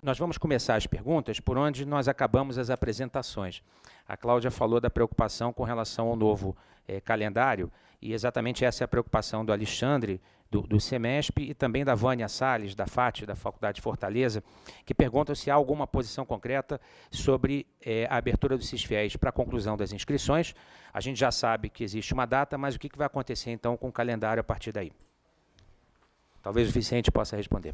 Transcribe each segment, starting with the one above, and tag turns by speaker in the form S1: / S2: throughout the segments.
S1: Nós vamos começar as perguntas por onde nós acabamos as apresentações. A Cláudia falou da preocupação com relação ao novo calendário, e exatamente essa é a preocupação do Alexandre, do CEMESP, e também da Vânia Salles, da FAT, da Faculdade de Fortaleza, que perguntam se há alguma posição concreta sobre a abertura dos CISFIES para a conclusão das inscrições. A gente já sabe que existe uma data, mas o que vai acontecer, então, com o calendário a partir daí? Talvez o Vicente possa responder.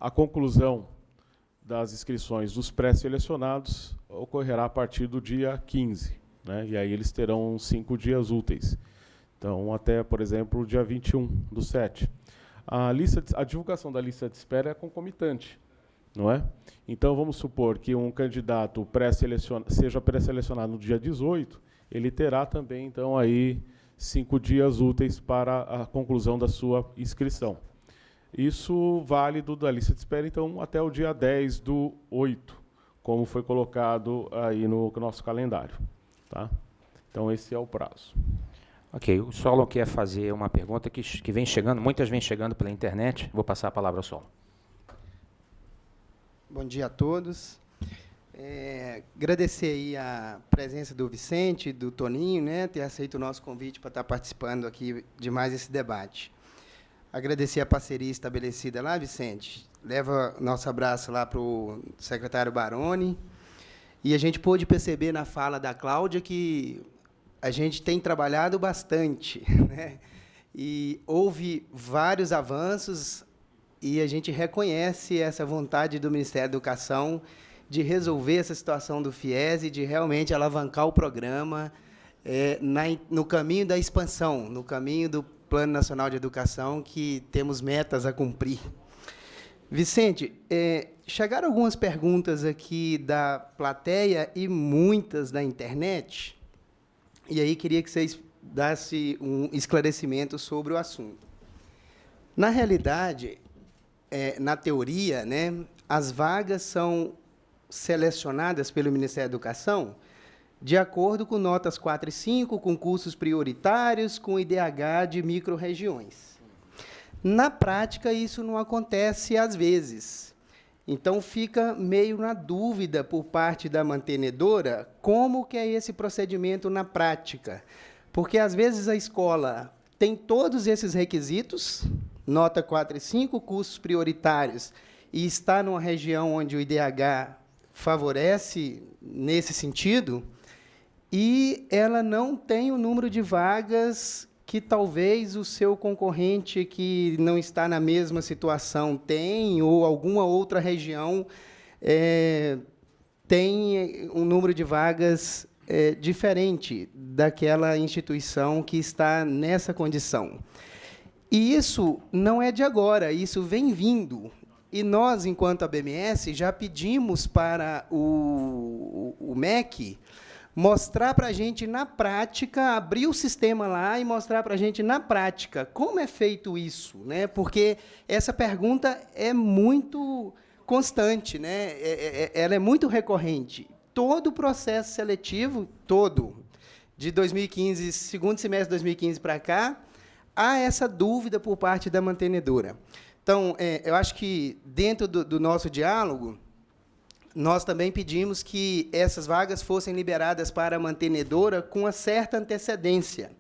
S2: A conclusão das inscrições dos pré-selecionados ocorrerá a partir do dia 15, né? E aí eles terão 5 dias úteis. Então, até, por exemplo, o dia 21/7. A divulgação da lista de espera é concomitante, não é? Então, vamos supor que um candidato seja pré-selecionado no dia 18, ele terá também, então, aí 5 dias úteis para a conclusão da sua inscrição. Isso válido da lista de espera, então, até o dia 10/8, como foi colocado aí no nosso calendário. Tá? Então, esse é o prazo.
S1: Ok, o Solon quer fazer uma pergunta que vem chegando, muitas vêm chegando pela internet. Vou passar a palavra ao Solon.
S3: Bom dia a todos. Agradecer aí a presença do Vicente, do Toninho, né, ter aceito o nosso convite para estar participando aqui de mais esse debate. Agradecer a parceria estabelecida lá, Vicente. Leva nosso abraço lá para o secretário Baroni. E a gente pôde perceber na fala da Cláudia que a gente tem trabalhado bastante, né? E houve vários avanços e a gente reconhece essa vontade do Ministério da Educação de resolver essa situação do FIES e de realmente alavancar o programa no caminho da expansão, no caminho do Plano Nacional de Educação, que temos metas a cumprir. Vicente, chegaram algumas perguntas aqui da plateia e muitas da internet, e aí queria que vocês dessem um esclarecimento sobre o assunto. Na realidade, na teoria, né, as vagas são selecionadas pelo Ministério da Educação de acordo com notas 4 e 5, com cursos prioritários, com IDH de micro-regiões. Na prática, isso não acontece às vezes. Então, fica meio na dúvida por parte da mantenedora como que é esse procedimento na prática. Porque, às vezes, a escola tem todos esses requisitos, nota 4 e 5, cursos prioritários, e está numa região onde o IDH favorece nesse sentido, e ela não tem o número de vagas que talvez o seu concorrente que não está na mesma situação tem, ou alguma outra região tem um número de vagas diferente daquela instituição que está nessa condição. E isso não é de agora, isso vem vindo. E nós, enquanto ABMS, já pedimos para o MEC mostrar para a gente, na prática, abrir o sistema lá e mostrar para a gente, na prática, como é feito isso, né? Porque essa pergunta é muito constante, né? Ela é muito recorrente. Todo o processo seletivo, de 2015, segundo semestre de 2015 para cá, há essa dúvida por parte da mantenedora. Então, eu acho que, dentro do nosso diálogo, nós também pedimos que essas vagas fossem liberadas para a mantenedora com uma certa antecedência.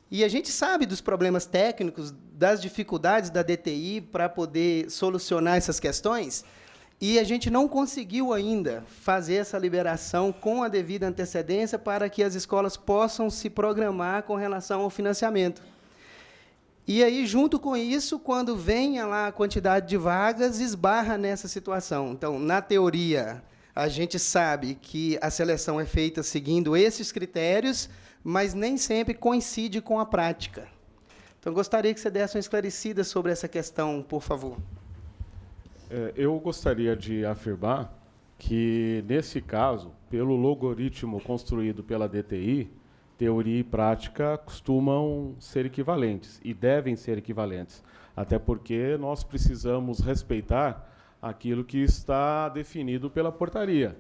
S3: E a gente sabe dos problemas técnicos, das dificuldades da DTI para poder solucionar essas questões, e a gente não conseguiu ainda fazer essa liberação com a devida antecedência para que as escolas possam se programar com relação ao financiamento. E aí, junto com isso, quando venha lá a quantidade de vagas, esbarra nessa situação. Então, na teoria, a gente sabe que a seleção é feita seguindo esses critérios, mas nem sempre coincide com a prática. Então, gostaria que você desse uma esclarecida sobre essa questão, por favor.
S2: Eu gostaria de afirmar que, nesse caso, pelo logaritmo construído pela DTI, teoria e prática costumam ser equivalentes e devem ser equivalentes, até porque nós precisamos respeitar aquilo que está definido pela portaria.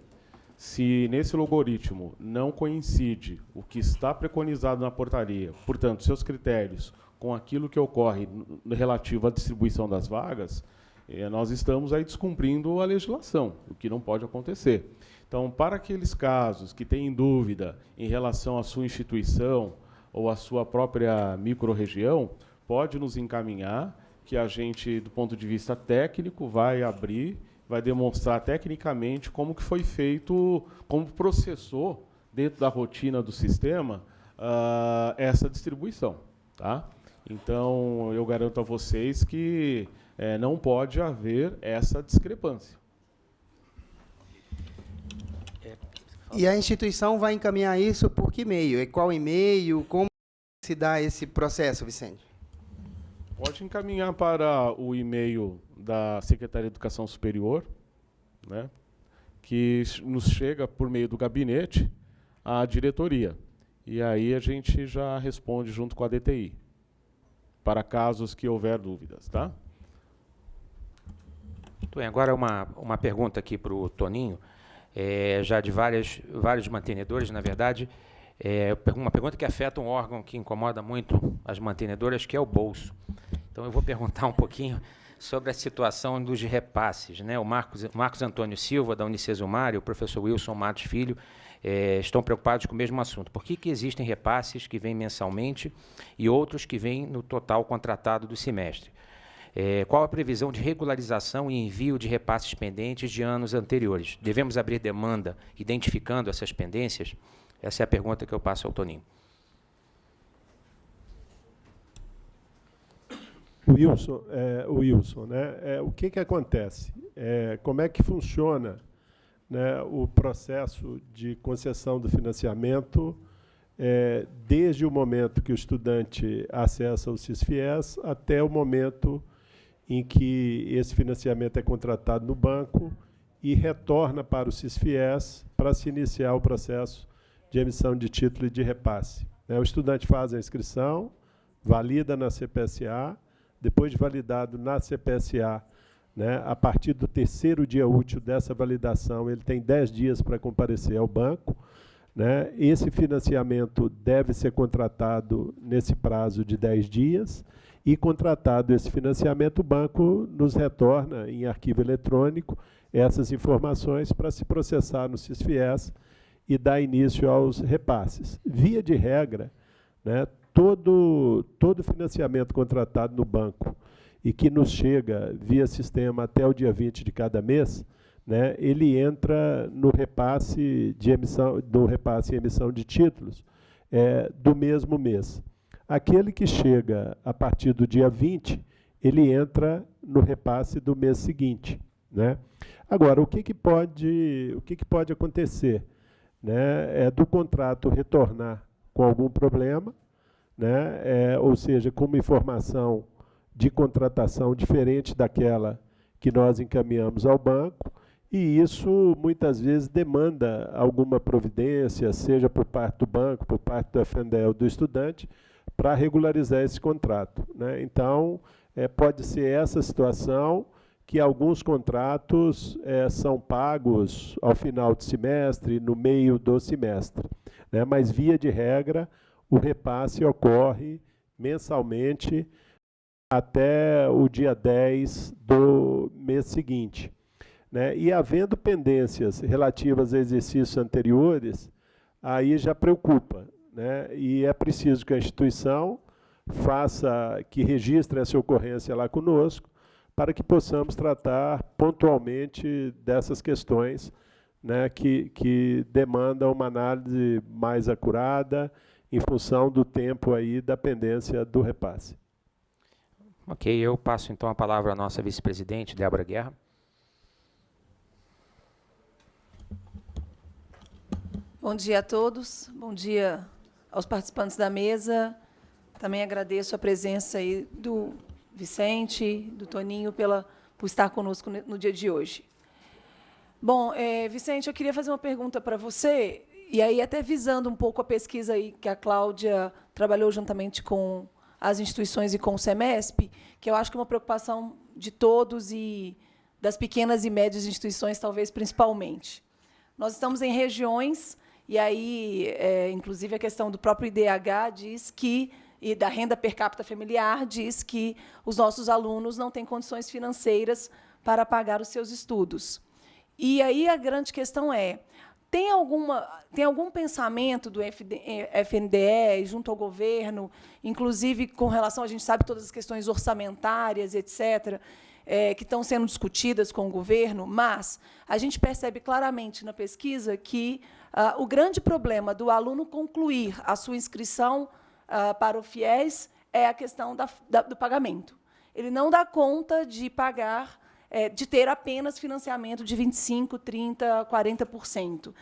S2: Se nesse logaritmo não coincide o que está preconizado na portaria, portanto, seus critérios com aquilo que ocorre relativo à distribuição das vagas, nós estamos aí descumprindo a legislação, o que não pode acontecer. Então, para aqueles casos que têm dúvida em relação à sua instituição ou à sua própria microrregião, pode nos encaminhar, que a gente, do ponto de vista técnico, vai abrir, vai demonstrar tecnicamente como que foi feito, como processou, dentro da rotina do sistema, essa distribuição. Tá? Então, eu garanto a vocês que não pode haver essa discrepância.
S3: E a instituição vai encaminhar isso por que e-mail? Qual e-mail? Como se dá esse processo, Vicente?
S2: Pode encaminhar para o e-mail da Secretaria de Educação Superior, né, que nos chega por meio do gabinete à diretoria. E aí a gente já responde junto com a DTI, para casos que houver dúvidas. Tá?
S1: Muito bem, agora uma pergunta aqui para o Toninho, já de vários mantenedores, na verdade, uma pergunta que afeta um órgão que incomoda muito as mantenedoras, que é o bolso. Então, eu vou perguntar um pouquinho sobre a situação dos repasses, né? O Marcos Antônio Silva, da Unicesumar, e o professor Wilson Matos Filho estão preocupados com o mesmo assunto. Por que existem repasses que vêm mensalmente e outros que vêm no total contratado do semestre? Qual a previsão de regularização e envio de repasses pendentes de anos anteriores? Devemos abrir demanda identificando essas pendências? Essa é a pergunta que eu passo ao Toninho.
S4: Wilson, né? O que acontece? Como é que funciona, né, o processo de concessão do financiamento desde o momento que o estudante acessa o SISFIES até o momento em que esse financiamento é contratado no banco e retorna para o SISFIES para se iniciar o processo de emissão de título e de repasse. O estudante faz a inscrição, valida na CPSA, depois de validado na CPSA, né, a partir do 3º dia útil dessa validação, ele tem 10 dias para comparecer ao banco. Né? Esse financiamento deve ser contratado nesse prazo de 10 dias, e, contratado esse financiamento, o banco nos retorna em arquivo eletrônico essas informações para se processar no SISFIES e dar início aos repasses. Via de regra, né, todo financiamento contratado no banco e que nos chega via sistema até o dia 20 de cada mês, né, ele entra no repasse de emissão, do repasse e emissão de títulos do mesmo mês. Aquele que chega a partir do dia 20, ele entra no repasse do mês seguinte. Né? Agora, o que pode acontecer? Né? Do contrato retornar com algum problema, né? Ou seja, com uma informação de contratação diferente daquela que nós encaminhamos ao banco, e isso muitas vezes demanda alguma providência, seja por parte do banco, por parte do FNDE ou do estudante, para regularizar esse contrato. Né? Então, pode ser essa situação, que alguns contratos são pagos ao final do semestre, no meio do semestre. Né? Mas, via de regra, o repasse ocorre mensalmente até o dia 10 do mês seguinte. Né? E, havendo pendências relativas a exercícios anteriores, aí já preocupa. Né? E é preciso que a instituição que registre essa ocorrência lá conosco, para que possamos tratar pontualmente dessas questões, né, que demandam uma análise mais acurada em função do tempo aí da pendência do repasse.
S1: Ok, eu passo então a palavra à nossa vice-presidente, Débora Guerra.
S5: Bom dia a todos, bom dia aos participantes da mesa. Também agradeço a presença aí do Vicente, do Toninho, por estar conosco no dia de hoje. Bom, Vicente, eu queria fazer uma pergunta para você, e aí até visando um pouco a pesquisa aí que a Cláudia trabalhou juntamente com as instituições e com o SEMESP, que eu acho que é uma preocupação de todos e das pequenas e médias instituições, talvez, principalmente. Nós estamos em regiões, e aí, inclusive, a questão do próprio IDH diz que, e da renda per capita familiar, diz que os nossos alunos não têm condições financeiras para pagar os seus estudos. E aí a grande questão é, tem algum pensamento do FNDE junto ao governo, inclusive com relação, a gente sabe todas as questões orçamentárias, etc., que estão sendo discutidas com o governo, mas a gente percebe claramente na pesquisa que o grande problema do aluno concluir a sua inscrição para o FIES é a questão do pagamento. Ele não dá conta de pagar, de ter apenas financiamento de 25%, 30%, 40%.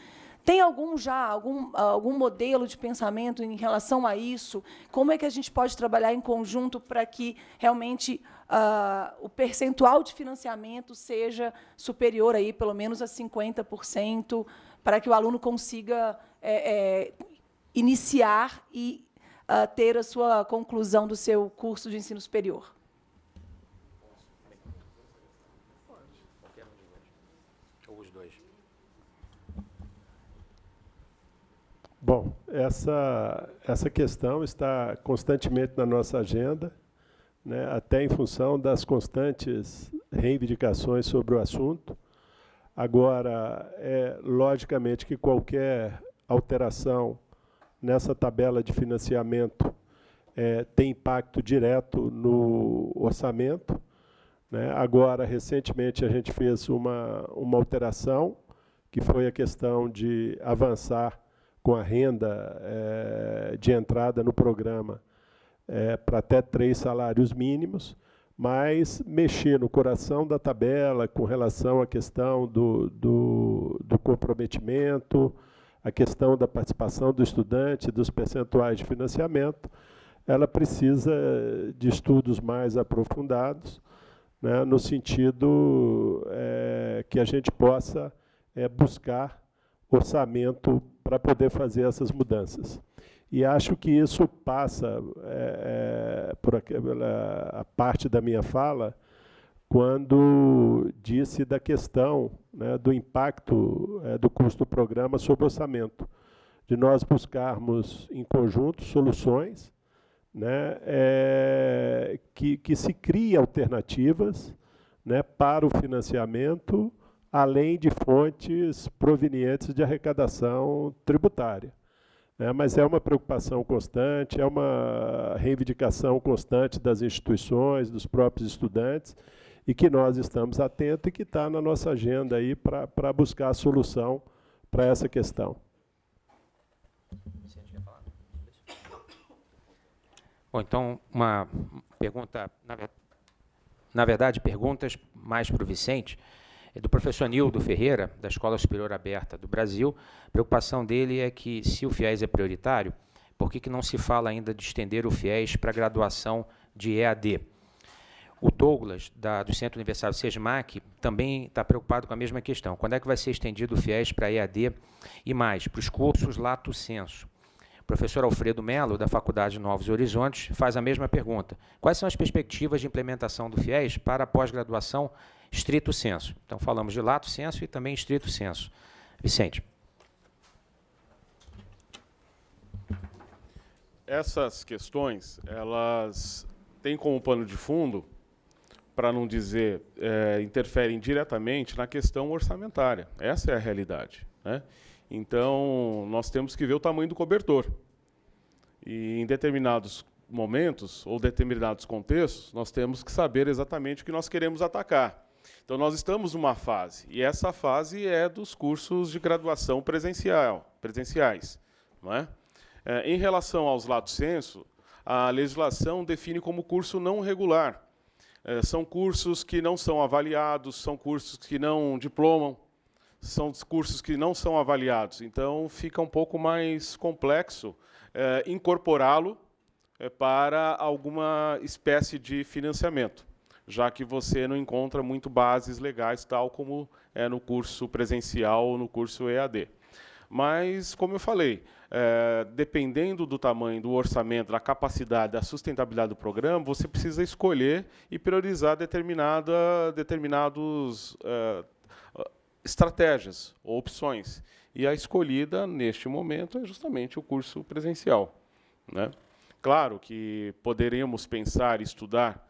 S5: Tem algum modelo de pensamento em relação a isso? Como é que a gente pode trabalhar em conjunto para que realmente o percentual de financiamento seja superior, aí, pelo menos a 50%, para que o aluno consiga iniciar e ter a sua conclusão do seu curso de ensino superior?
S1: Ou os dois.
S4: Bom, essa questão está constantemente na nossa agenda, né, até em função das constantes reivindicações sobre o assunto. Agora, logicamente que qualquer alteração nessa tabela de financiamento tem impacto direto no orçamento, né? Agora, recentemente, a gente fez uma alteração, que foi a questão de avançar com a renda de entrada no programa para até 3 salários mínimos, mas mexer no coração da tabela com relação à questão do comprometimento, a questão da participação do estudante, dos percentuais de financiamento, ela precisa de estudos mais aprofundados, né, no sentido que a gente possa buscar orçamento para poder fazer essas mudanças. E acho que isso passa, por a parte da minha fala, quando disse da questão, né, do impacto do custo do programa sobre o orçamento, de nós buscarmos em conjunto soluções, né, que se criem alternativas, né, para o financiamento, além de fontes provenientes de arrecadação tributária. Mas é uma preocupação constante, é uma reivindicação constante das instituições, dos próprios estudantes, e que nós estamos atentos e que está na nossa agenda aí para buscar a solução para essa questão.
S1: Bom, então, uma pergunta, na verdade, perguntas mais para o Vicente, do professor Nildo Ferreira, da Escola Superior Aberta do Brasil. A preocupação dele é que, se o FIES é prioritário, por que não se fala ainda de estender o FIES para a graduação de EAD? O Douglas, do Centro Universitário SESMAC, também está preocupado com a mesma questão. Quando é que vai ser estendido o FIES para EAD e mais, para os cursos Lato Sensu? O professor Alfredo Mello, da Faculdade Novos Horizontes, faz a mesma pergunta. Quais são as perspectivas de implementação do FIES para a pós-graduação estrito sensu? Então, falamos de lato sensu e também estrito sensu. Vicente.
S2: Essas questões, elas têm como pano de fundo, para não dizer, interferem diretamente na questão orçamentária. Essa é a realidade, né? Então, nós temos que ver o tamanho do cobertor. E, em determinados momentos, ou determinados contextos, nós temos que saber exatamente o que nós queremos atacar. Então, nós estamos numa fase, e essa fase é dos cursos de graduação presenciais. Não é? Em relação aos lato sensu, a legislação define como curso não regular. São cursos que não são avaliados, são cursos que não diplomam, são cursos que não são avaliados. Então, fica um pouco mais complexo incorporá-lo para alguma espécie de financiamento, já que você não encontra muito bases legais, tal como é no curso presencial ou no curso EAD. Mas, como eu falei, dependendo do tamanho, do orçamento, da capacidade, da sustentabilidade do programa, você precisa escolher e priorizar determinados estratégias ou opções. E a escolhida, neste momento, é justamente o curso presencial, né? Claro que poderemos pensar, estudar,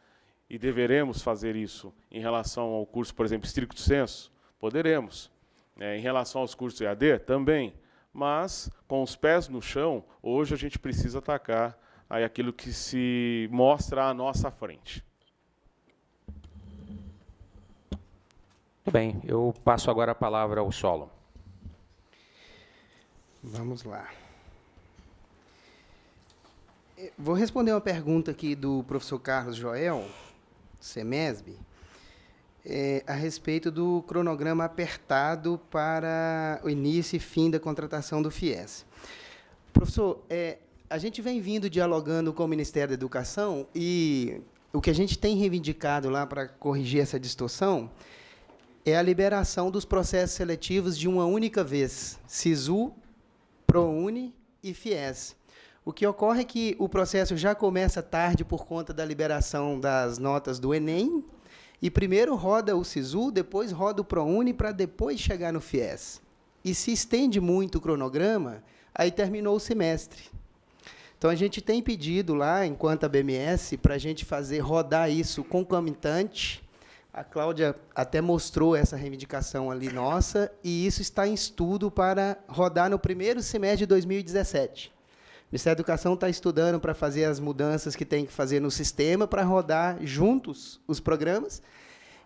S2: e deveremos fazer isso em relação ao curso, por exemplo, stricto sensu, poderemos. Em relação aos cursos EAD, também. Mas, com os pés no chão, hoje a gente precisa atacar aí aquilo que se mostra à nossa frente.
S1: Muito bem, eu passo agora a palavra ao Solon.
S3: Vamos lá. Vou responder uma pergunta aqui do professor Carlos Joel, CEMESB, a respeito do cronograma apertado para o início e fim da contratação do FIES. Professor, a gente vem vindo dialogando com o Ministério da Educação e o que a gente tem reivindicado lá para corrigir essa distorção é a liberação dos processos seletivos de uma única vez, SISU, ProUni e FIES. O que ocorre é que o processo já começa tarde por conta da liberação das notas do Enem, e primeiro roda o SISU, depois roda o ProUni, para depois chegar no FIES. E se estende muito o cronograma, aí terminou o semestre. Então, a gente tem pedido lá, enquanto a BMS, para a gente fazer rodar isso concomitante. A Cláudia até mostrou essa reivindicação ali nossa, e isso está em estudo para rodar no primeiro semestre de 2017. O Ministério da Educação está estudando para fazer as mudanças que tem que fazer no sistema para rodar juntos os programas.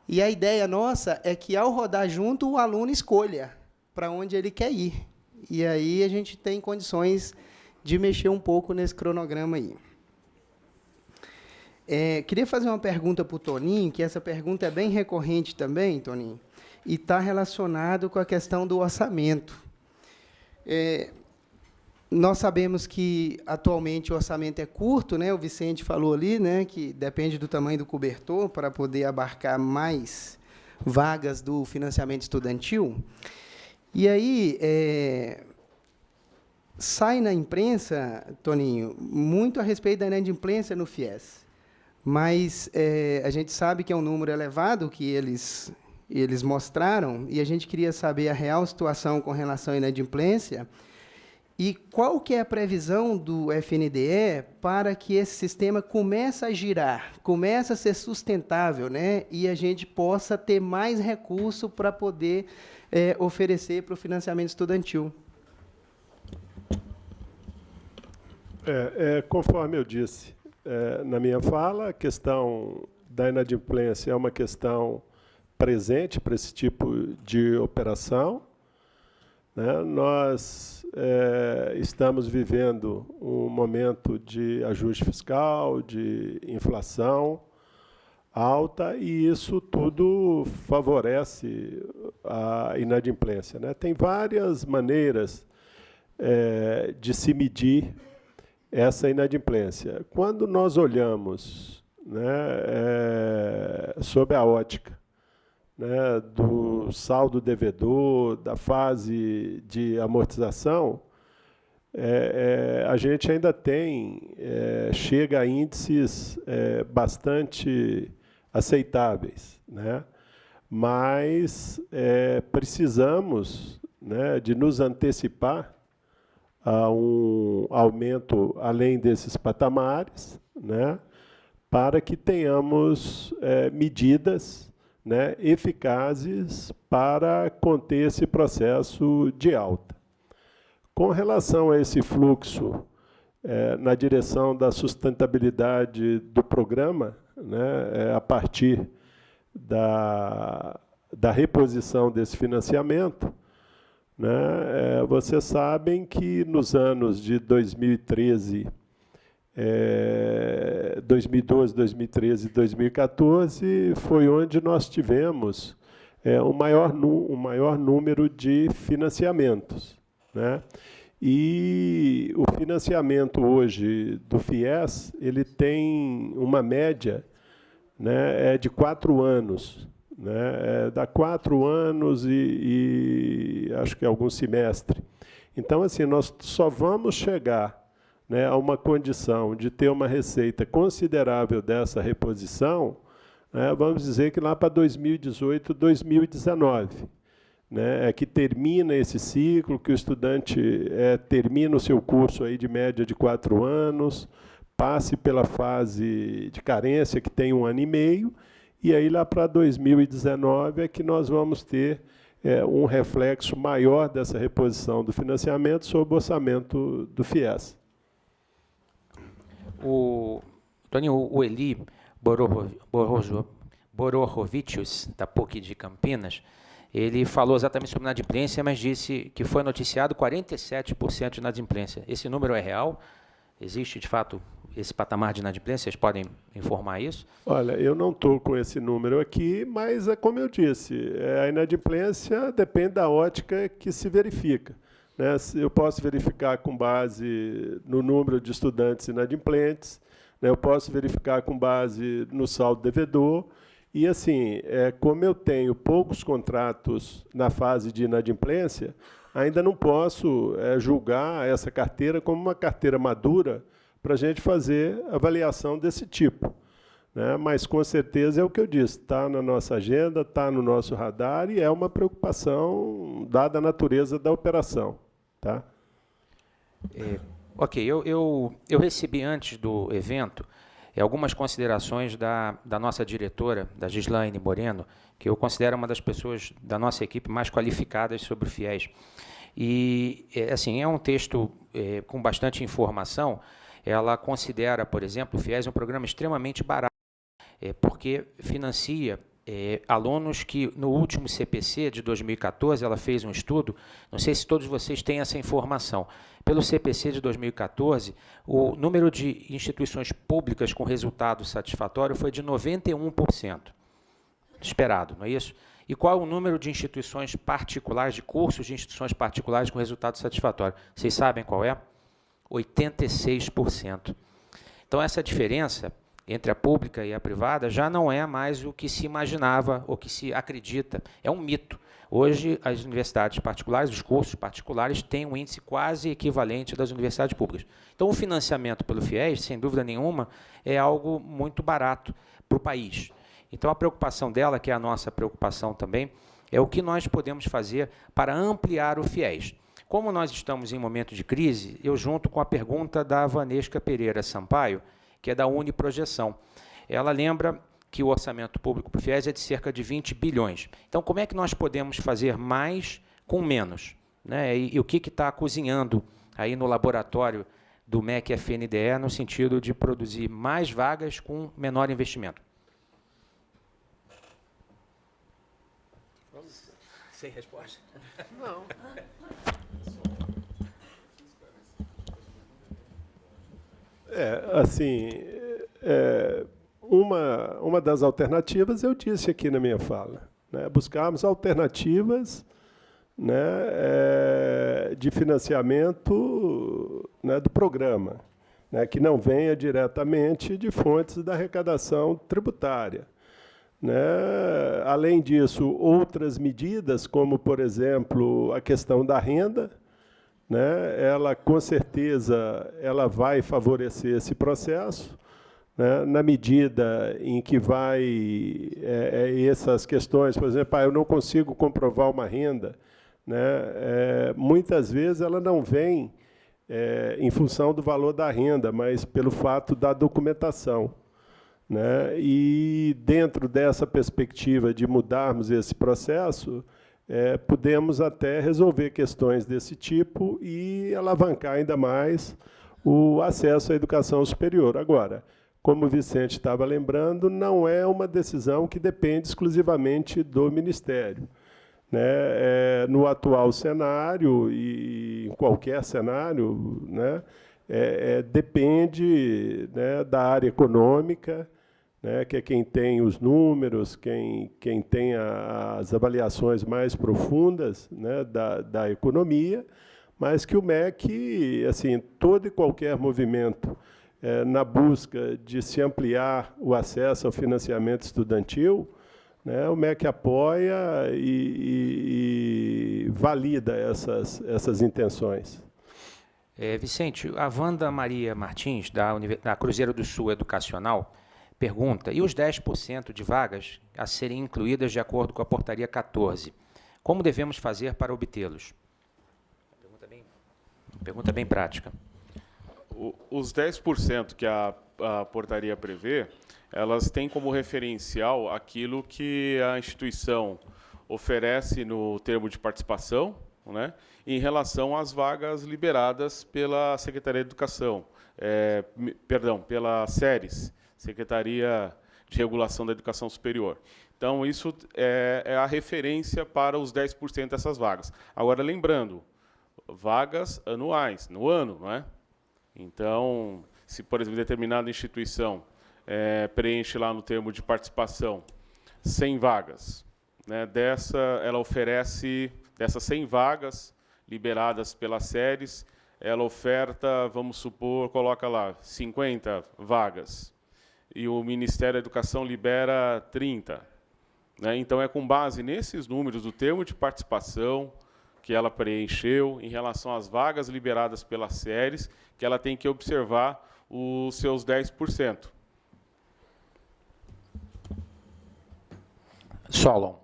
S3: E a ideia nossa é que, ao rodar junto, o aluno escolha para onde ele quer ir. E aí a gente tem condições de mexer um pouco nesse cronograma aí. Queria fazer uma pergunta para o Toninho, que essa pergunta é bem recorrente também, Toninho, e está relacionado com a questão do orçamento. Nós sabemos que, atualmente, o orçamento é curto, né? O Vicente falou ali, né, que depende do tamanho do cobertor para poder abarcar mais vagas do financiamento estudantil. E aí, sai na imprensa, Toninho, muito a respeito da inadimplência no FIES. Mas a gente sabe que é um número elevado que eles mostraram, e a gente queria saber a real situação com relação à inadimplência. E qual que é a previsão do FNDE para que esse sistema comece a girar, comece a ser sustentável, né? E a gente possa ter mais recurso para poder oferecer para o financiamento estudantil?
S4: Conforme eu disse na minha fala, a questão da inadimplência é uma questão presente para esse tipo de operação. Nós estamos vivendo um momento de ajuste fiscal, de inflação alta, e isso tudo favorece a inadimplência, né? Tem várias maneiras de se medir essa inadimplência. Quando nós olhamos, né, sob a ótica, né, do saldo devedor, da fase de amortização, a gente ainda chega a índices bastante aceitáveis, né? Mas precisamos, né, de nos antecipar a um aumento além desses patamares, né, para que tenhamos medidas, né, eficazes para conter esse processo de alta. Com relação a esse fluxo na direção da sustentabilidade do programa, né, a partir da reposição desse financiamento, né, vocês sabem que nos anos de 2013, 2012, 2013 e 2014 foi onde nós tivemos um maior número de financiamentos, né? E o financiamento hoje do FIES, ele tem uma média, né, de 4 anos. Né? Dá 4 anos e acho que algum semestre. Então, assim, nós só vamos chegar, né, a uma condição de ter uma receita considerável dessa reposição, né, vamos dizer que lá para 2018, 2019. né, que termina esse ciclo, que o estudante termina o seu curso aí de média de 4 anos, passe pela fase de carência, que tem 1 ano e meio, e aí lá para 2019 é que nós vamos ter um reflexo maior dessa reposição do financiamento sobre o orçamento do FIES.
S1: Toninho, o Eli Borohovicius, da PUC de Campinas, ele falou exatamente sobre inadimplência, mas disse que foi noticiado 47% de inadimplência. Esse número é real? Existe, de fato, esse patamar de inadimplência? Vocês podem informar isso?
S4: Olha, eu não estou com esse número aqui, mas é como eu disse, a inadimplência depende da ótica que se verifica, né? Eu posso verificar com base no número de estudantes inadimplentes, né? Eu posso verificar com base no saldo devedor, e, assim, como eu tenho poucos contratos na fase de inadimplência, ainda não posso julgar essa carteira como uma carteira madura para a gente fazer avaliação desse tipo, né? Mas, com certeza, é o que eu disse, está na nossa agenda, está no nosso radar e é uma preocupação dada a natureza da operação. Tá?
S1: Ok, eu recebi antes do evento algumas considerações da nossa diretora, da Gislaine Moreno, que eu considero uma das pessoas da nossa equipe mais qualificadas sobre o FIES. E, assim, é um texto com bastante informação. Ela considera, por exemplo, o FIES um programa extremamente barato, porque financia alunos que, no último CPC de 2014, ela fez um estudo, não sei se todos vocês têm essa informação, pelo CPC de 2014, o número de instituições públicas com resultado satisfatório foi de 91%, esperado, não é isso? E qual é o número de instituições particulares, de cursos de instituições particulares com resultado satisfatório? Vocês sabem qual é? 86%. Então, essa diferença entre a pública e a privada já não é mais o que se imaginava ou que se acredita. É um mito. Hoje, as universidades particulares, os cursos particulares, têm um índice quase equivalente das universidades públicas. Então, o financiamento pelo FIES, sem dúvida nenhuma, é algo muito barato para o país. Então, a preocupação dela, que é a nossa preocupação também, é o que nós podemos fazer para ampliar o FIES. Como nós estamos em momento de crise, eu junto com a pergunta da Vanesca Pereira Sampaio, que é da Uniprojeção. Ela lembra que o orçamento público para o FIES é de cerca de 20 bilhões. Então, como é que nós podemos fazer mais com menos, né? E o que está cozinhando aí no laboratório do MEC FNDE no sentido de produzir mais vagas com menor investimento? Sem resposta?
S4: Não. Assim, uma das alternativas eu disse aqui na minha fala, né? Buscarmos alternativas, né, de financiamento, né, do programa, né, que não venha diretamente de fontes da arrecadação tributária, né? Além disso, outras medidas, como, por exemplo, a questão da renda, né, ela, com certeza, ela vai favorecer esse processo, né, na medida em que vai essas questões, por exemplo, eu não consigo comprovar uma renda, né, muitas vezes ela não vem em função do valor da renda, mas pelo fato da documentação, né, e dentro dessa perspectiva de mudarmos esse processo, podemos até resolver questões desse tipo e alavancar ainda mais o acesso à educação superior. Agora, como o Vicente estava lembrando, não é uma decisão que depende exclusivamente do Ministério, né? No atual cenário e em qualquer cenário, né, depende, né, da área econômica, né, que é quem tem os números, quem tem as avaliações mais profundas, né, da economia, mas que o MEC, assim, todo e qualquer movimento na busca de se ampliar o acesso ao financiamento estudantil, né, o MEC apoia e valida essas intenções.
S1: Vicente, a Wanda Maria Martins, da Cruzeiro do Sul Educacional, pergunta, e os 10% de vagas a serem incluídas de acordo com a portaria 14? Como devemos fazer para obtê-los? Pergunta bem prática.
S2: Os 10% que a portaria prevê, elas têm como referencial aquilo que a instituição oferece no termo de participação, né, em relação às vagas liberadas pela Secretaria de Educação, pela SERES, Secretaria de Regulação da Educação Superior. Então, isso é a referência para os 10% dessas vagas. Agora, lembrando, vagas anuais, no ano, não é? Então, se, por exemplo, determinada instituição preenche lá no termo de participação 100 vagas, né, ela oferece, dessas 100 vagas liberadas pela SERES, ela oferta, vamos supor, coloca lá 50 vagas, e o Ministério da Educação libera 30. Né? Então, é com base nesses números do termo de participação que ela preencheu em relação às vagas liberadas pela SERES, que ela tem que observar os seus 10%.
S1: Solon.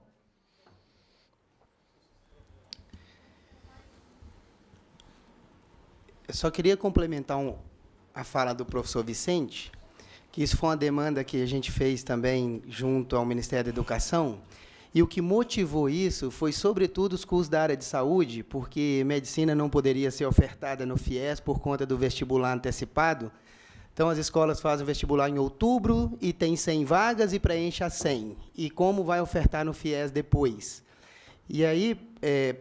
S3: Eu só queria complementar a fala do professor Vicente, que isso foi uma demanda que a gente fez também junto ao Ministério da Educação, e o que motivou isso foi, sobretudo, os cursos da área de saúde, porque medicina não poderia ser ofertada no FIES por conta do vestibular antecipado. Então, as escolas fazem o vestibular em outubro e tem 100 vagas e preenche as 100. E como vai ofertar no FIES depois? E aí,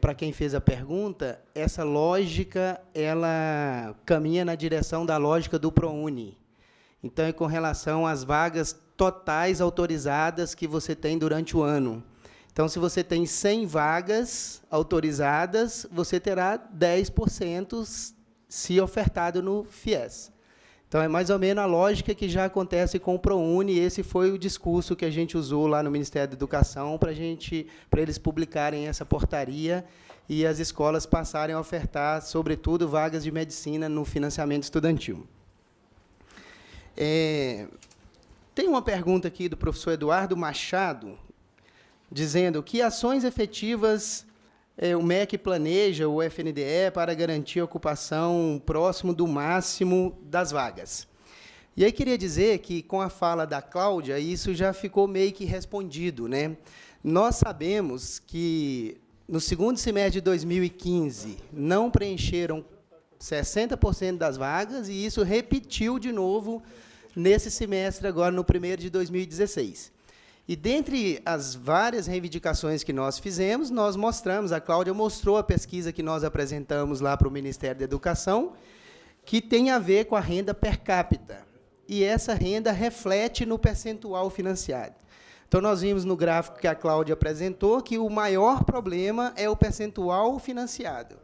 S3: para quem fez a pergunta, essa lógica ela caminha na direção da lógica do ProUni. Então, é com relação às vagas totais autorizadas que você tem durante o ano. Então, se você tem 100 vagas autorizadas, você terá 10% se ofertado no FIES. Então, é mais ou menos a lógica que já acontece com o ProUni, e esse foi o discurso que a gente usou lá no Ministério da Educação para eles publicarem essa portaria e as escolas passarem a ofertar, sobretudo, vagas de medicina no financiamento estudantil. Tem uma pergunta aqui do professor Eduardo Machado, dizendo que ações efetivas o MEC planeja, o FNDE, para garantir a ocupação próximo do máximo das vagas. E aí queria dizer que, com a fala da Cláudia, isso já ficou meio que respondido, né? Nós sabemos que, no segundo semestre de 2015, não preencheram 60% das vagas, e isso repetiu de novo nesse semestre, agora no primeiro de 2016. E, dentre as várias reivindicações que nós fizemos, nós mostramos, a Cláudia mostrou a pesquisa que nós apresentamos lá para o Ministério da Educação, que tem a ver com a renda per capita. E essa renda reflete no percentual financiado. Então, nós vimos no gráfico que a Cláudia apresentou que o maior problema é o percentual financiado.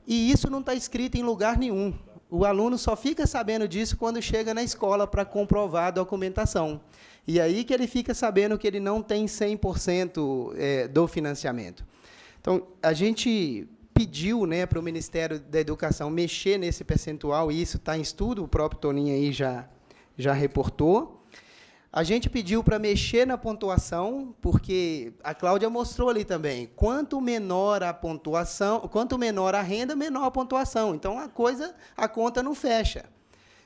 S3: E isso não está escrito em lugar nenhum. O aluno só fica sabendo disso quando chega na escola para comprovar a documentação. E aí que ele fica sabendo que ele não tem 100% do financiamento. Então, a gente pediu, né, para o Ministério da Educação mexer nesse percentual, e isso está em estudo, o próprio Toninho aí já reportou. A gente pediu para mexer na pontuação, porque a Cláudia mostrou ali também, quanto menor a pontuação, quanto menor a renda, menor a pontuação. Então, a conta não fecha.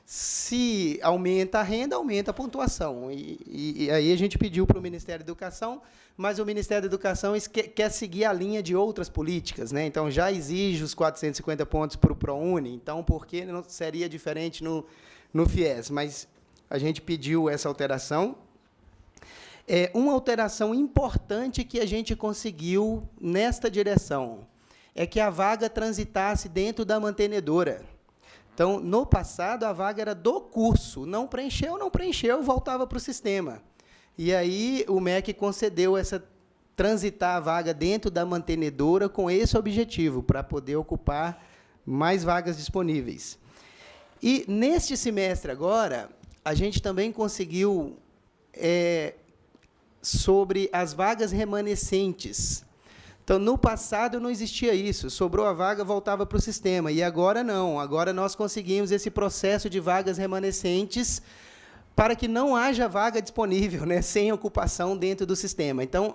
S3: Se aumenta a renda, aumenta a pontuação. E aí a gente pediu para o Ministério da Educação, mas o Ministério da Educação quer seguir a linha de outras políticas, né? Então, já exige os 450 pontos para o ProUni, então, por que não seria diferente no FIES? Mas a gente pediu essa alteração. Uma alteração importante que a gente conseguiu nesta direção é que a vaga transitasse dentro da mantenedora. Então, no passado, a vaga era do curso. Não preencheu, voltava para o sistema. E aí o MEC concedeu transitar a vaga dentro da mantenedora com esse objetivo, para poder ocupar mais vagas disponíveis. E, neste semestre agora, a gente também conseguiu, sobre as vagas remanescentes. Então, no passado, não existia isso. Sobrou a vaga, voltava para o sistema. E agora, não. Agora, nós conseguimos esse processo de vagas remanescentes para que não haja vaga disponível, né, sem ocupação dentro do sistema. Então,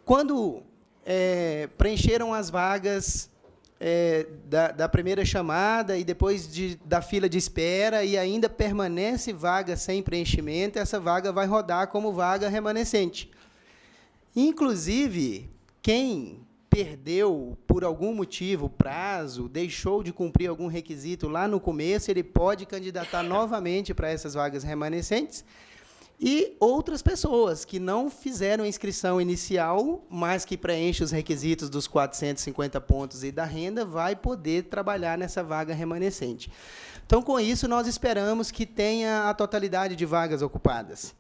S3: quando preencheram as vagas da primeira chamada e depois da fila de espera e ainda permanece vaga sem preenchimento, essa vaga vai rodar como vaga remanescente. Inclusive, quem perdeu, por algum motivo, o prazo, deixou de cumprir algum requisito lá no começo, ele pode candidatar novamente para essas vagas remanescentes. E outras pessoas que não fizeram a inscrição inicial, mas que preenchem os requisitos dos 450 pontos e da renda, vai poder trabalhar nessa vaga remanescente. Então, com isso, nós esperamos que tenha a totalidade de vagas ocupadas.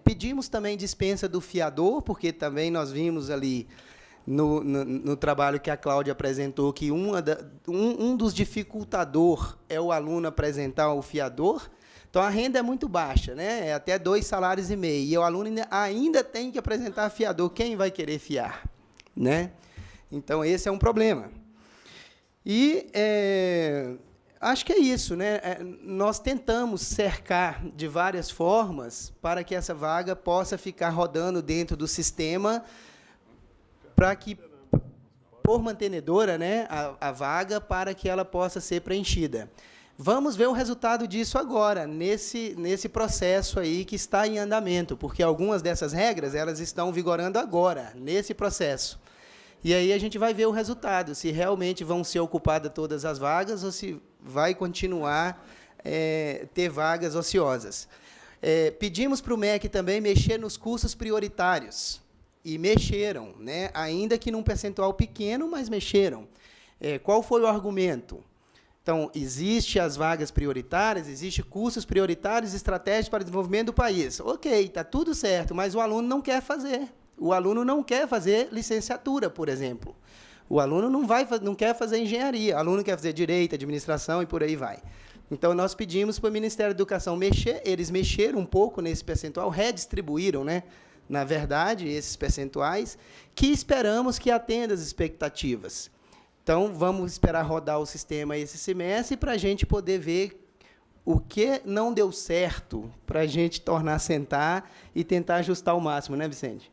S3: Pedimos também dispensa do fiador, porque também nós vimos ali no trabalho que a Cláudia apresentou que um dos dificultadores é o aluno apresentar o fiador. Então, a renda é muito baixa, né? É até 2,5 salários, e o aluno ainda tem que apresentar fiador. Quem vai querer fiar? Né? Então, esse é um problema. E acho que é isso, né? Nós tentamos cercar de várias formas para que essa vaga possa ficar rodando dentro do sistema, para que, por mantenedora, né, a vaga, para que ela possa ser preenchida. Vamos ver o resultado disso agora, nesse processo aí que está em andamento, porque algumas dessas regras elas estão vigorando agora, nesse processo. E aí a gente vai ver o resultado, se realmente vão ser ocupadas todas as vagas ou se vai continuar ter vagas ociosas. Pedimos para o MEC também mexer nos cursos prioritários, e mexeram, né? Ainda que num percentual pequeno, mas mexeram. Qual foi o argumento? Então, existem as vagas prioritárias, existem cursos prioritários e estratégias para o desenvolvimento do país. Ok, está tudo certo, mas o aluno não quer fazer. O aluno não quer fazer licenciatura, por exemplo. O aluno não quer fazer engenharia, o aluno quer fazer direito, administração e por aí vai. Então, nós pedimos para o Ministério da Educação mexer, eles mexeram um pouco nesse percentual, redistribuíram, né, na verdade, esses percentuais, que esperamos que atenda às expectativas. Então, vamos esperar rodar o sistema esse semestre para a gente poder ver o que não deu certo, para a gente tornar a sentar e tentar ajustar ao máximo, né, Vicente?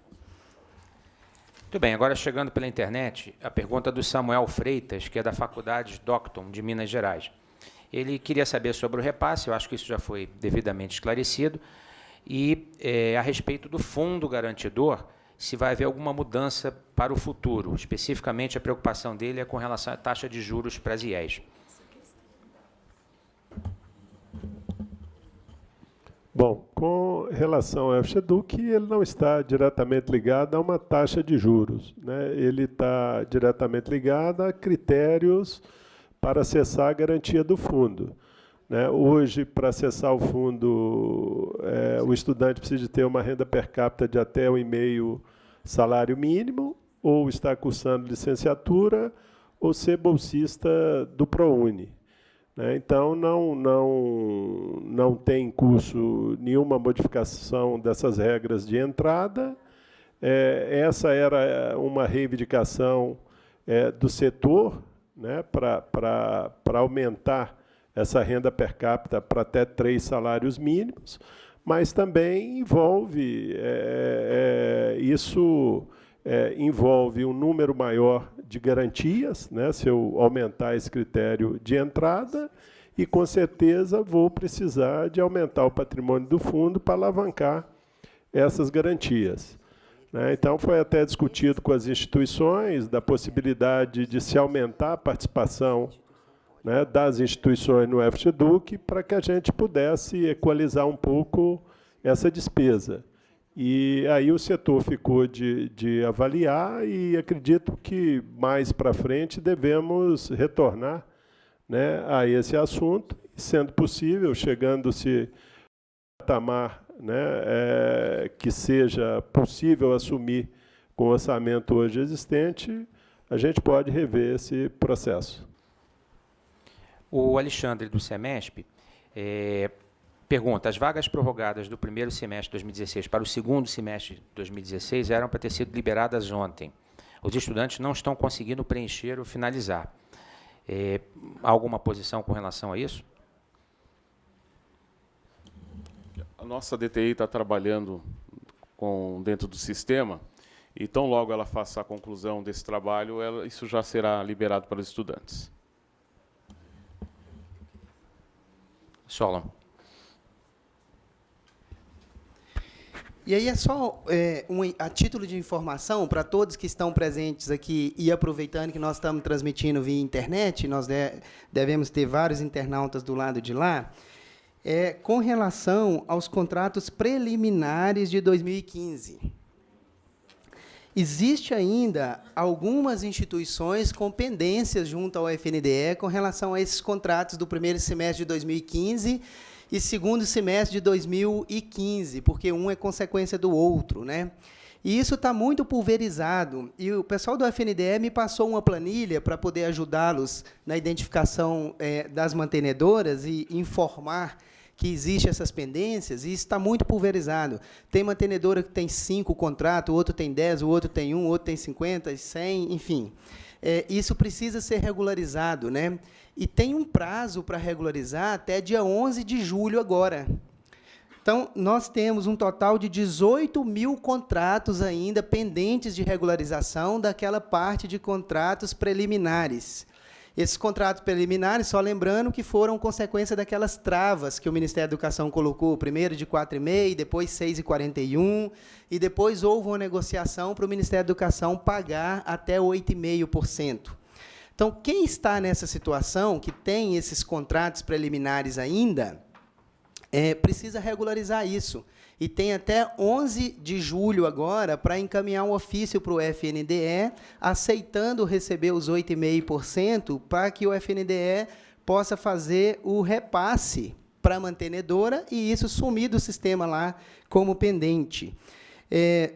S1: Muito bem, agora chegando pela internet, a pergunta do Samuel Freitas, que é da Faculdade Docton, de Minas Gerais. Ele queria saber sobre o repasse, eu acho que isso já foi devidamente esclarecido, e a respeito do fundo garantidor, se vai haver alguma mudança para o futuro. Especificamente, a preocupação dele é com relação à taxa de juros para as IES.
S4: Bom, com relação ao FGEDUC, ele não está diretamente ligado a uma taxa de juros, né? Ele está diretamente ligado a critérios para acessar a garantia do fundo. Né? Hoje, para acessar o fundo, o estudante precisa ter uma renda per capita de até 1,5 salário mínimo, ou estar cursando licenciatura, ou ser bolsista do ProUni. Né? Então, não tem em curso nenhuma modificação dessas regras de entrada. Essa era uma reivindicação do setor, né, para aumentar essa renda per capita para até 3 salários mínimos, mas também envolve, envolve um número maior de garantias, né, se eu aumentar esse critério de entrada, e, com certeza, vou precisar de aumentar o patrimônio do fundo para alavancar essas garantias. Né? Então, foi até discutido com as instituições da possibilidade de se aumentar a participação, né, das instituições no FGEDUC, para que a gente pudesse equalizar um pouco essa despesa. E aí o setor ficou de avaliar, e acredito que mais para frente devemos retornar, né, a esse assunto, sendo possível, chegando-se a patamar, né, que seja possível assumir com o orçamento hoje existente, a gente pode rever esse processo.
S1: O Alexandre, do SEMESP, pergunta: as vagas prorrogadas do primeiro semestre de 2016 para o segundo semestre de 2016 eram para ter sido liberadas ontem. Os estudantes não estão conseguindo preencher ou finalizar. Há alguma posição com relação a isso?
S2: A nossa DTI está trabalhando dentro do sistema, e tão logo ela faça a conclusão desse trabalho, isso já será liberado para os estudantes.
S1: Solon.
S3: E aí é só a título de informação para todos que estão presentes aqui e aproveitando que nós estamos transmitindo via internet, nós devemos ter vários internautas do lado de lá, com relação aos contratos preliminares de 2015. Existe ainda algumas instituições com pendências junto ao FNDE com relação a esses contratos do primeiro semestre de 2015 e segundo semestre de 2015, porque um é consequência do outro, né? E isso está muito pulverizado. E o pessoal do FNDE me passou uma planilha para poder ajudá-los na identificação das mantenedoras e informar que existem essas pendências, e isso está muito pulverizado. Tem mantenedora que tem 5 contratos, o outro tem 10, o outro tem 1, o outro tem 50, 100, enfim. Isso precisa ser regularizado, né? E tem um prazo para regularizar até dia 11 de julho agora. Então, nós temos um total de 18 mil contratos ainda pendentes de regularização daquela parte de contratos preliminares. Esses contratos preliminares, só lembrando que foram consequência daquelas travas que o Ministério da Educação colocou, primeiro de 4,5%, depois 6,41%, e depois houve uma negociação para o Ministério da Educação pagar até 8,5%. Então, quem está nessa situação, que tem esses contratos preliminares ainda, precisa regularizar isso. E tem até 11 de julho agora para encaminhar um ofício para o FNDE, aceitando receber os 8,5%, para que o FNDE possa fazer o repasse para a mantenedora e isso sumir do sistema lá como pendente.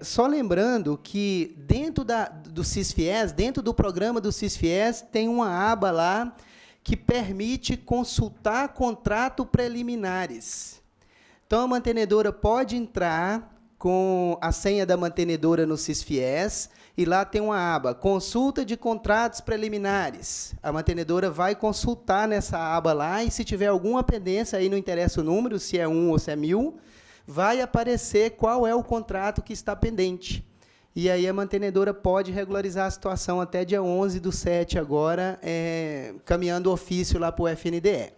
S3: Só lembrando que dentro do CISFIES, dentro do programa do CISFIES, tem uma aba lá que permite consultar contratos preliminares. Então, a mantenedora pode entrar com a senha da mantenedora no CISFIES e lá tem uma aba, consulta de contratos preliminares. A mantenedora vai consultar nessa aba lá e se tiver alguma pendência, aí não interessa o número, se é 1 ou se é 1000, vai aparecer qual é o contrato que está pendente. E aí a mantenedora pode regularizar a situação até dia 11/7 agora, caminhando o ofício lá para o FNDE.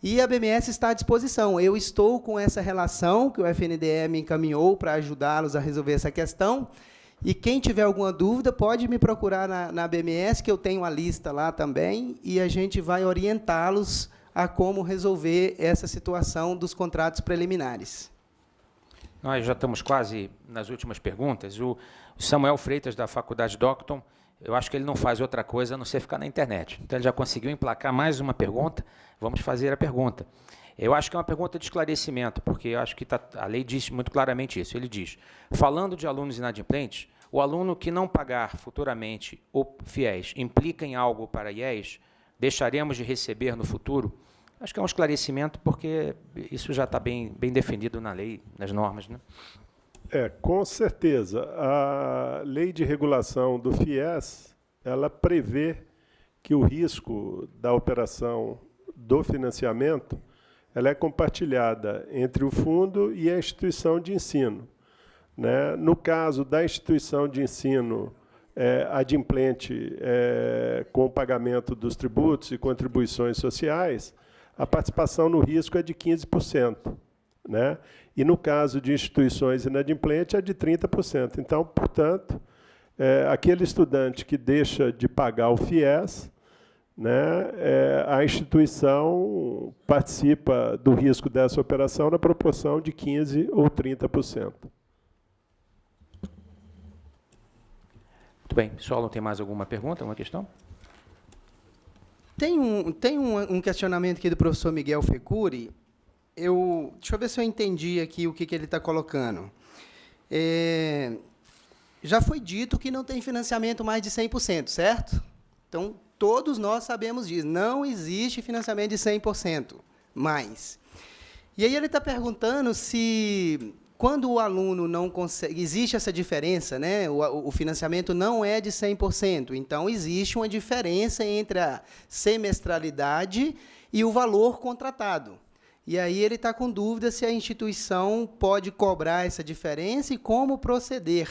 S3: E a BMS está à disposição. Eu estou com essa relação que o FNDE me encaminhou para ajudá-los a resolver essa questão. E quem tiver alguma dúvida pode me procurar na BMS, que eu tenho a lista lá também, e a gente vai orientá-los a como resolver essa situação dos contratos preliminares.
S1: Nós já estamos quase nas últimas perguntas. O Samuel Freitas, da Faculdade Docton, eu acho que ele não faz outra coisa a não ser ficar na internet. Então, ele já conseguiu emplacar mais uma pergunta. Vamos fazer a pergunta. Eu acho que é uma pergunta de esclarecimento, porque eu acho que a lei diz muito claramente isso. Ele diz, falando de alunos inadimplentes, o aluno que não pagar futuramente o FIES implica em algo para IES, deixaremos de receber no futuro? Acho que é um esclarecimento, porque isso já está bem definido na lei, nas normas, né?
S4: Com certeza. A lei de regulação do FIES, ela prevê que o risco da operação do financiamento ela é compartilhada entre o fundo e a instituição de ensino, né? No caso da instituição de ensino adimplente com o pagamento dos tributos e contribuições sociais, a participação no risco é de 15%. Né? E, no caso de instituições inadimplentes, é de 30%. Então, portanto, aquele estudante que deixa de pagar o FIES, né, a instituição participa do risco dessa operação na proporção de 15% ou 30%.
S1: Muito bem. Solon, tem mais alguma pergunta, alguma questão?
S3: Tem um questionamento aqui do professor Miguel Fecuri. Deixa eu ver se eu entendi aqui o que ele está colocando. Já foi dito que não tem financiamento mais de 100%, certo? Então, todos nós sabemos disso. Não existe financiamento de 100% mais. E aí ele está perguntando se, quando o aluno não consegue... Existe essa diferença, né? O financiamento não é de 100%. Então, existe uma diferença entre a semestralidade e o valor contratado. E aí ele está com dúvida se a instituição pode cobrar essa diferença e como proceder.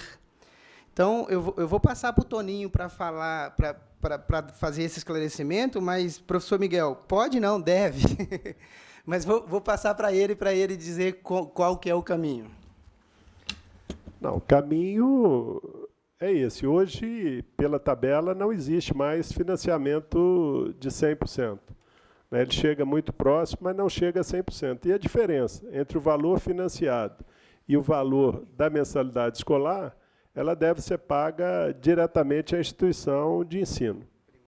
S3: Então, eu vou passar para o Toninho para falar, para fazer esse esclarecimento, mas, professor Miguel, pode não, deve. Mas vou passar para ele dizer qual que é o caminho.
S4: Não, o caminho é esse. Hoje, pela tabela, não existe mais financiamento de 100%. Ele chega muito próximo, mas não chega a 100%. E a diferença entre o valor financiado e o valor da mensalidade escolar, ela deve ser paga diretamente à instituição de ensino.